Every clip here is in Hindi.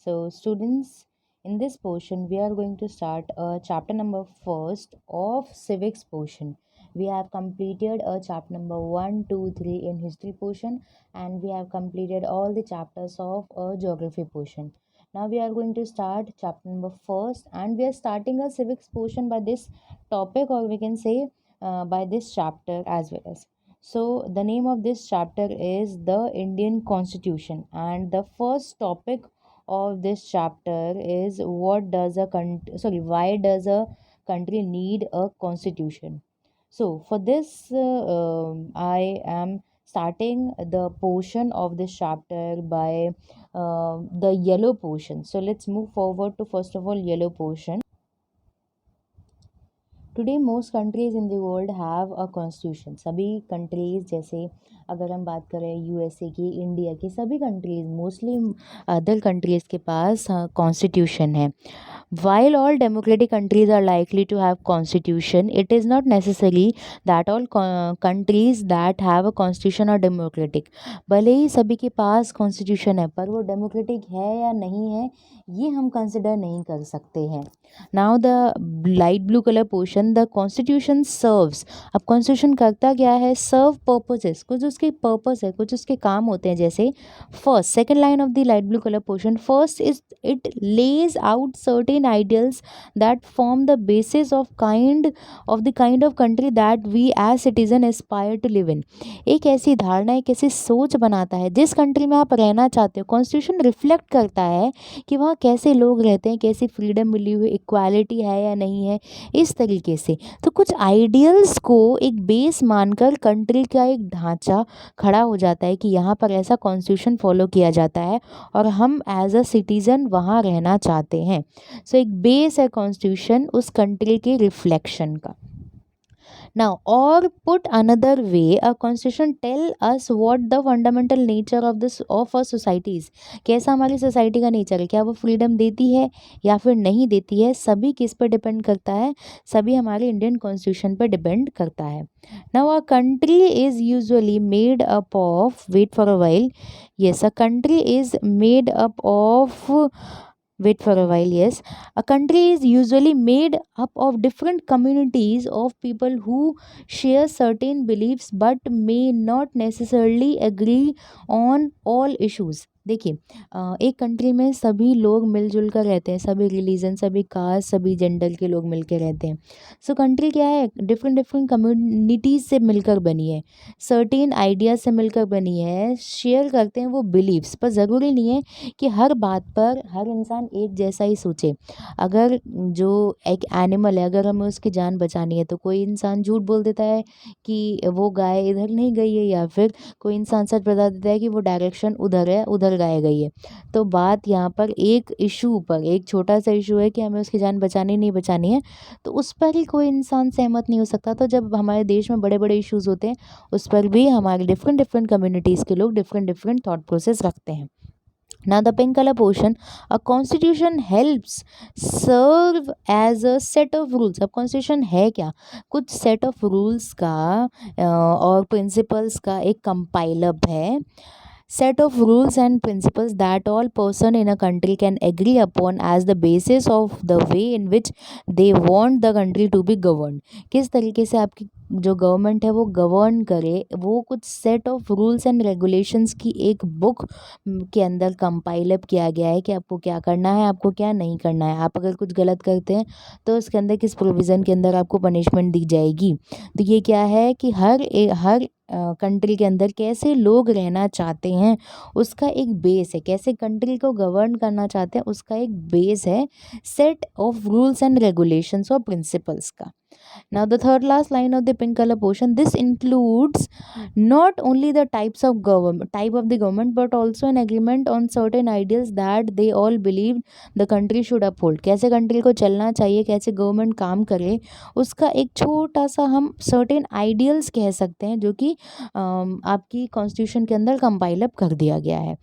So, students, in this portion, we are going to start chapter number first of civics portion. We have completed chapter number 1, 2, 3 in history portion, and we have completed all the chapters of geography portion. Now we are going to start chapter number first, and we are starting a civics portion by this topic, or we can say by this chapter as well as. So, the name of this chapter is the Indian Constitution, and the first topic of this chapter is what does a country, sorry, why does a country need a constitution. So for this I am starting the portion of this chapter by the yellow portion. So let's move forward to first of all yellow portion. Today most countries in the world have a constitution. सभी कंट्रीज़, जैसे अगर हम बात करें यूएसए की, इंडिया की, सभी कंट्रीज़, मोस्टली अदर कंट्रीज़ के पास कॉन्स्टिट्यूशन है. While all democratic countries are likely to have constitution, it is not necessary that all countries that have a constitution are democratic. भले ही सभी के पास constitution है, पर वो democratic है या नहीं है, ये हम consider नहीं कर सकते हैं. Now the light blue color portion, the constitution serves. अब constitution करता क्या है? Serve purposes. कुछ उसके purpose है, कुछ उसके काम होते हैं. जैसे first, second line of the light blue color portion, first is it lays out certain ideals that form the basis of the kind of country that we as citizen aspire to live in. एक ऐसी धारणा, एक ऐसी सोच बनाता है जिस कंट्री में आप रहना चाहते हो. कॉन्स्टिट्यूशन रिफ्लेक्ट करता है कि वहाँ कैसे लोग रहते हैं, कैसी फ्रीडम मिली हुई, इक्वालिटी है या नहीं है, इस तरीके से. तो कुछ आइडियल्स को एक बेस मानकर कंट्री का एक ढांचा खड़ा हो जाता है कि यहाँ पर ऐसा कॉन्स्टिट्यूशन फॉलो किया जाता है और हम एज अ सिटीज़न वहाँ रहना चाहते हैं. सो एक बेस है कॉन्स्टिट्यूशन उस कंट्री के रिफ्लेक्शन का. Now, or put another way, a constitution tell us what the fundamental nature of this of a society is. कैसा हमारी सोसाइटी का नेचर है, क्या वो फ्रीडम देती है या फिर नहीं देती है, सभी किस पर डिपेंड करता है, सभी हमारे इंडियन कॉन्स्टिट्यूशन पर डिपेंड करता है. Now, a country is usually made up of, wait for a while, yes, a country is made up of, wait for a while, yes, a country is usually made up of different communities of people who share certain beliefs but may not necessarily agree on all issues. देखिए, एक कंट्री में सभी लोग मिलजुल कर रहते हैं, सभी रिलीजन, सभी कास्ट, सभी जेंडर के लोग मिलकर रहते हैं. सो कंट्री क्या है, डिफरेंट डिफरेंट कम्युनिटीज़ से मिलकर बनी है, सर्टेन आइडियाज़ से मिलकर बनी है, शेयर करते हैं वो बिलीव्स. पर ज़रूरी नहीं है कि हर बात पर हर इंसान एक जैसा ही सोचे. अगर जो एक एनिमल है, अगर हमें उसकी जान बचानी है, तो कोई इंसान झूठ बोल देता है कि वो गाय इधर नहीं गई है, या फिर कोई इंसान सच बता देता है कि वो डायरेक्शन उधर है, उधर गाय गई है. तो बात यहाँ पर एक इशू पर, एक छोटा सा इशू है कि हमें उसकी जान बचानी नहीं बचानी है, तो उस पर ही कोई इंसान सहमत नहीं हो सकता. तो जब हमारे देश में बड़े बड़े इश्यूज़ होते हैं, उस पर भी हमारे डिफरेंट डिफरेंट कम्युनिटीज़ के लोग डिफरेंट डिफरेंट थॉट प्रोसेस रखते हैं. Now the pink color portion, a constitution helps serve as a set of rules. अब constitution है क्या, कुछ set of rules का और principles का एक compiler है. Set of rules and principles that all person in a country can agree upon as the basis of the way in which they want the country to be governed. किस तरीके से आपकी जो गवर्नमेंट है वो गवर्न करे, वो कुछ set of rules and regulations की एक बुक के अंदर कंपाइल अप किया गया है कि आपको क्या करना है, आपको क्या नहीं करना है. आप अगर कुछ गलत करते हैं तो उसके अंदर किस प्रोविज़न के अंदर आपको पनिशमेंट दी जाएगी. तो ये क्या है कि हर कंट्री के अंदर कैसे लोग रहना चाहते हैं उसका एक बेस है, कैसे कंट्री को गवर्न करना चाहते हैं उसका एक बेस है, set of rules and regulations और प्रिंसिपल्स का. Now the third last line of the pink color portion, this includes not only the type of the government but also an agreement on certain ideals that they all believe the country should uphold. कैसे कंट्री को चलना चाहिए, कैसे गवर्नमेंट काम करे, उसका एक छोटा सा हम सर्टेन आइडियल्स कह सकते हैं जो कि आपकी कॉन्स्टिट्यूशन के अंदर कंपाइल अप कर दिया गया है.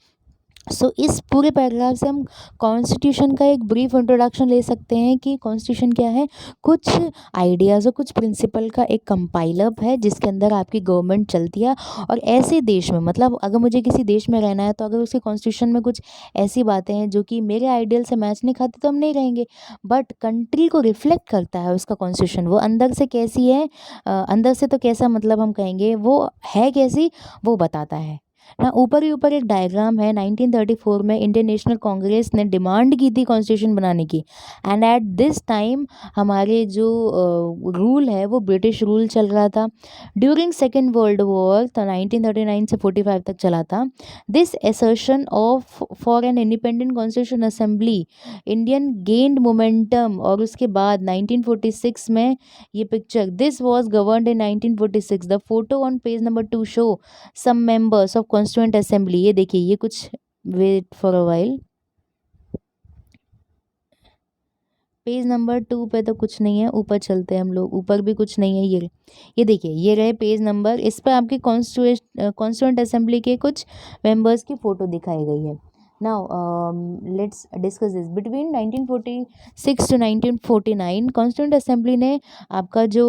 इस पूरे पैराग्राफ से हम कॉन्स्टिट्यूशन का एक ब्रीफ इंट्रोडक्शन ले सकते हैं कि कॉन्स्टिट्यूशन क्या है। कुछ आइडियाज़ और कुछ प्रिंसिपल का एक कंपाइलर है जिसके अंदर आपकी गवर्नमेंट चलती है। और ऐसे देश में, मतलब अगर मुझे किसी देश में रहना है तो अगर उसके कॉन्स्टिट्यूशन में कुछ ऐसी बातें हैं जो कि मेरे आइडियल से मैच नहीं खाती तो हम नहीं रहेंगे। बट कंट्री को रिफ्लेक्ट करता है उसका कॉन्स्टिट्यूशन, वो अंदर से कैसी है, अंदर से तो कैसा, मतलब हम कहेंगे वो है कैसी, वो बताता है ना। ऊपर ही ऊपर एक डायग्राम है। 1934 में इंडियन नेशनल कांग्रेस ने डिमांड की थी कॉन्स्टिट्यूशन बनाने की। एंड एट दिस टाइम हमारे जो रूल है वो ब्रिटिश रूल चल रहा था। ड्यूरिंग सेकेंड वर्ल्ड वॉर तो 1939 से 45 तक चला था। This assertion of for an independent constitution assembly Indian gained momentum. और उसके बाद 1946 में ये picture, this was governed in 1946। The photo on page number 2 show some members of constituent assembly. ये देखिए, ये कुछ, wait for a while, page number 2 पे तो कुछ नहीं है, ऊपर चलते हैं हम लोग, ऊपर भी कुछ नहीं है। ये देखिए, ये रहे पेज नंबर, इस पर आपके कॉन्स्टिट्यूएंट असेंबली के कुछ मेंबर्स की फ़ोटो दिखाई गई है। Now let's discuss this. Between 1946 to 1949 constituent assembly ने आपका जो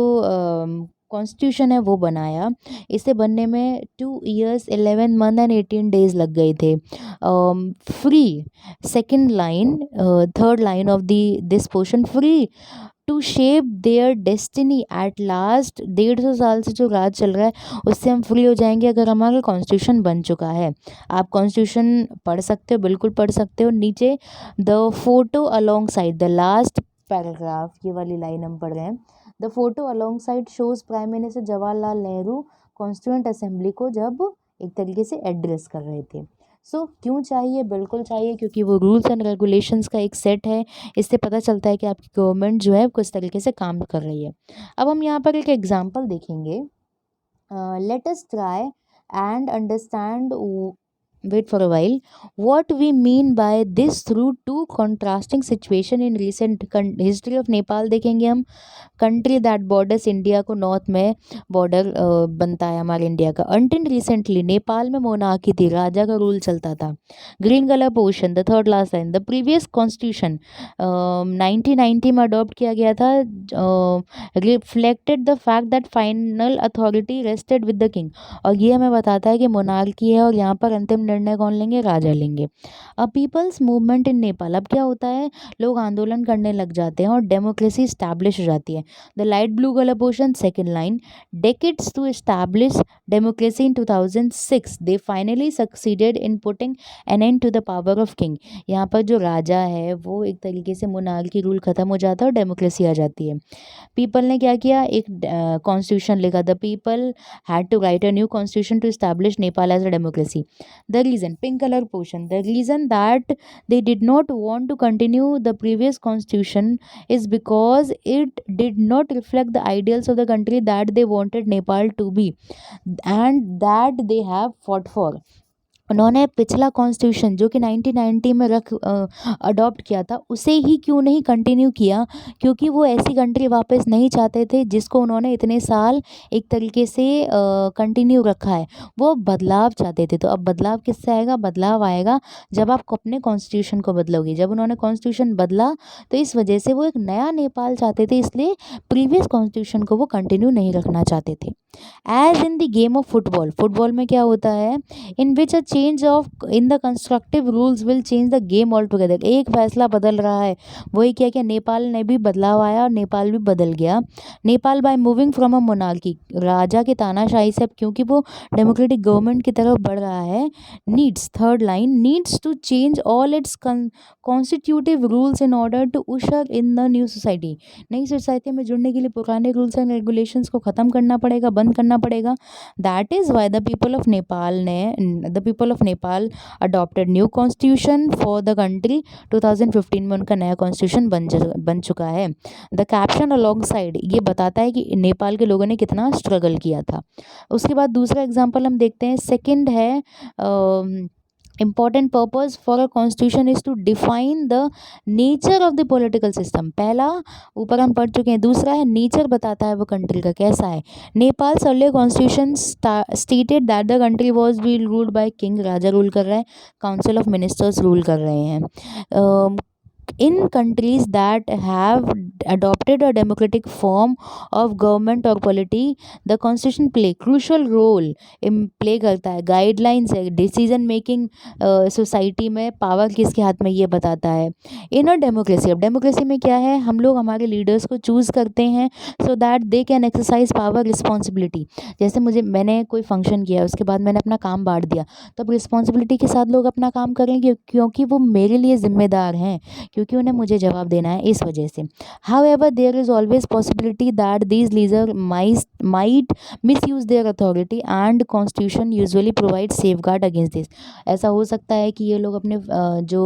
कॉन्स्टिट्यूशन है वो बनाया। इसे बनने में 2 years 11 month एंड 18 days लग गए थे। Free, second line, third line of the this portion, free to shape their destiny at last. 150 साल से जो राज चल रहा है उससे हम फ्री हो जाएंगे अगर हमारा कॉन्स्टिट्यूशन बन चुका है। आप कॉन्स्टिट्यूशन पढ़ सकते हो, बिल्कुल पढ़ सकते हो। नीचे the photo along side, the last paragraph, ये वाली लाइन हम पढ़ रहे हैं। The photo along side shows prime minister Jawaharlal Nehru constituent assembly को जब एक तरीके से एड्रेस कर रहे थे। क्यों चाहिए? बिल्कुल चाहिए, क्योंकि वो रूल्स एंड रेगुलेशंस का एक सेट है। इससे पता चलता है कि आपकी गवर्नमेंट जो है किस तरीके से काम कर रही है। अब हम यहाँ पर एक एग्जांपल देखेंगे। Let us try and understand, wait for a while, what we mean by this through two contrasting situation in recent history of Nepal। देखेंगे हम, कंट्री दैट बॉर्डर्स इंडिया को, नॉर्थ में बॉर्डर बनता है हमारे इंडिया का। अनटिल रिसेंटली नेपाल में मोनार्की थी, राजा का रूल चलता था। Green colour portion, the third last line, the previous constitution 1990 में अडॉप्ट किया गया था, reflected the fact that final authority rested with the king. और ये हमें बताता है कि मोनार्की है और यहाँ पर अंतिम निर्णय कौन लेंगे? राजा लेंगे। A people's movement in Nepal, अब क्या होता है, लोग आंदोलन करने लग जाते हैं और डेमोक्रेसी स्टैब्लिश हो जाती है। The light blue colour portion, second line, decades to establish democracy in 2006 they finally succeeded in putting an end to the power of king. यहाँ पर जो राजा है वो एक तरीके से मोनार्की रूल खत्म हो जाता है और डेमोक्रेसी आ जाती है। पीपल ने क्या किया? एक कॉन्स्टिट्यूशन लिखा। The people had to write a new constitution to establish Nepal as a democracy. The reason, pink colour portion, the reason that they did not want to continue the previous constitution is because it did not reflect the ideals of the country that they wanted Nepal to be and that they have fought for। उन्होंने पिछला कॉन्स्टिट्यूशन जो कि 1990 में अडॉप्ट किया था उसे ही क्यों नहीं कंटिन्यू किया? क्योंकि वो ऐसी कंट्री वापस नहीं चाहते थे जिसको उन्होंने इतने साल एक तरीके से कंटिन्यू रखा है। वो बदलाव चाहते थे। तो अब बदलाव किससे आएगा? बदलाव आएगा जब आप अपने कॉन्स्टिट्यूशन को बदलोगे। जब उन्होंने कॉन्स्टिट्यूशन बदला तो इस वजह से वो एक नया नेपाल चाहते थे, इसलिए प्रीवियस कॉन्स्टिट्यूशन को वो कंटिन्यू नहीं रखना चाहते थे। As in the game of football, football में क्या होता है, in which a change of in the constructive rules will change the game all together. एक फैसला बदल रहा है, वही क्या क्या नेपाल ने भी बदलाव आया और नेपाल भी बदल गया। Nepal by moving from a monarchy, राजा की तानाशाही से अब क्योंकि वो डेमोक्रेटिक गवर्नमेंट की तरफ बढ़ रहा है, needs, third line, needs to change all its constitutive rules in order to usher in the new society. नई सोसाइटी में जुड़ने के लिए पुराने रूल्स एंड रेगुलेशंस को ख़त्म करना पड़ेगा, बंद करना पड़ेगा। That is why the people of Nepal adopted new constitution for the country. 2015 में उनका नया कॉन्स्टिट्यूशन बन चुका है। द कैप्शन अलॉन्ग साइड ये बताता है कि नेपाल के लोगों ने कितना स्ट्रगल किया था। उसके बाद दूसरा एग्जाम्पल हम देखते हैं, सेकेंड है important purpose for a constitution is to define the nature of the political system। पहला ऊपर हम पढ़ चुके हैं। दूसरा है नेचर बताता है वो कंट्री का कैसा है। Nepal earlier constitution stated that the country was be ruled by king, Raja rule कर रहा है, काउंसिल ऑफ मिनिस्टर्स रूल कर रहे हैं। In countries that have adopted a democratic form of government or polity, the constitution play crucial role in play करता है। गाइडलाइंस है, डिसीजन मेकिंग सोसाइटी में पावर किसके हाथ में ये बताता है। इन अ डेमोक्रेसी, अब डेमोक्रेसी में क्या है, हम लोग हमारे लीडर्स को चूज़ करते हैं so that they can exercise power responsibility. जैसे मैंने कोई फंक्शन किया, उसके बाद मैंने अपना काम बांट दिया, तब रिस्पॉन्सिबिलिटी के साथ लोग अपना काम करेंगे क्योंकि वो मेरे लिए जिम्मेदार हैं, क्योंकि उन्हें मुझे जवाब देना है इस वजह से। However there is always possibility that these leader might misuse their authority and constitution usually provide safe guard against this. ऐसा हो सकता है कि ये लोग अपने जो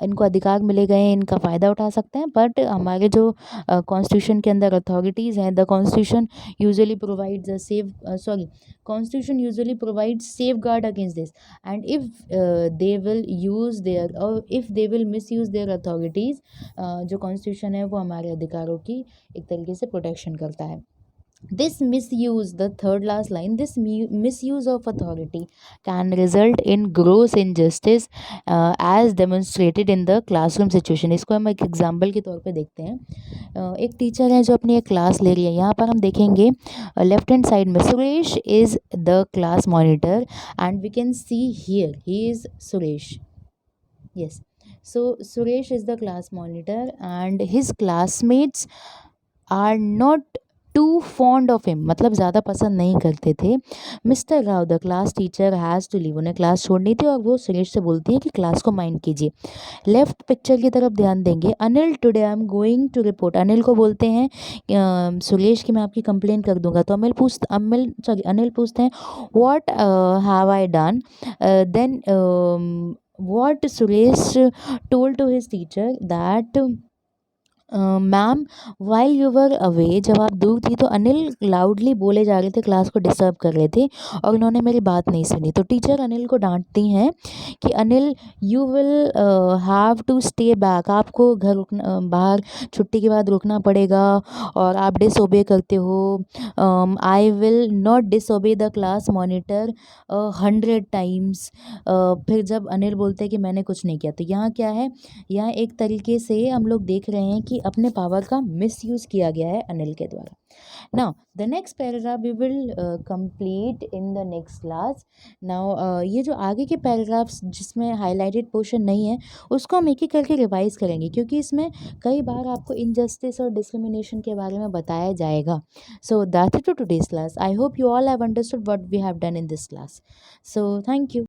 इनको अधिकार मिले गए हैं इनका फ़ायदा उठा सकते हैं, बट हमारे जो कॉन्स्टिट्यूशन के अंदर अथॉरिटीज़ हैं, the constitution usually provides a safe sorry constitution usually provides safe guard against this, and if they will use their और if they will misuse their authorities, जो कॉन्स्टिट्यूशन है वो हमारे अधिकारों की एक तरीके से प्रोटेक्शन करता है। This misuse, the third last line, this misuse of authority can result in gross injustice as demonstrated in the classroom situation। इसको हम एक एग्जाम्पल के तौर पे देखते हैं। एक टीचर है जो अपनी एक क्लास ले रही है। यहाँ पर हम देखेंगे लेफ्ट हैंड साइड में Suresh is the class monitor and we can see here he is Suresh. yes, so Suresh is the class monitor and his classmates are not too fond of him, मतलब ज़्यादा पसंद नहीं करते थे। Mister Rao the class teacher has to leave, उन्हें क्लास छोड़नी थी और वो सुरेश से बोलती है कि क्लास को माइंड कीजिए। लेफ्ट पिक्चर की तरफ ध्यान देंगे। Anil today I am going to report, Anil को बोलते हैं सुरेश कि मैं आपकी कंप्लेन कर दूंगा। तो अनिल पूछते हैं what have I done, then what Suresh told to his teacher that ma'am while you were away, जब आप दूर थी तो अनिल लाउडली बोले जा रहे थे, क्लास को डिस्टर्ब कर रहे थे और उन्होंने मेरी बात नहीं सुनी। तो टीचर अनिल को डांटती हैं कि Anil you will have to stay back, आपको घर रुकना, बाहर छुट्टी के बाद रुकना पड़ेगा और आप डिसओबे करते हो। I will not disobey the class monitor 100 times. फिर जब अनिल बोलते हैं कि मैंने कुछ नहीं किया, तो यहाँ क्या है, यहाँ एक तरीके से हम लोग देख रहे हैं कि अपने पावर का मिसयूज़ किया गया है अनिल के द्वारा। Now the next paragraph we will complete in the next class. Now ये जो आगे के पैराग्राफ्स जिसमें हाईलाइटेड पोर्शन नहीं है उसको हम एक एक करके रिवाइज करेंगे, क्योंकि इसमें कई बार आपको इनजस्टिस और डिस्क्रिमिनेशन के बारे में बताया जाएगा। So that's it to today's class. I hope you all have understood what we have done in this class. So thank you.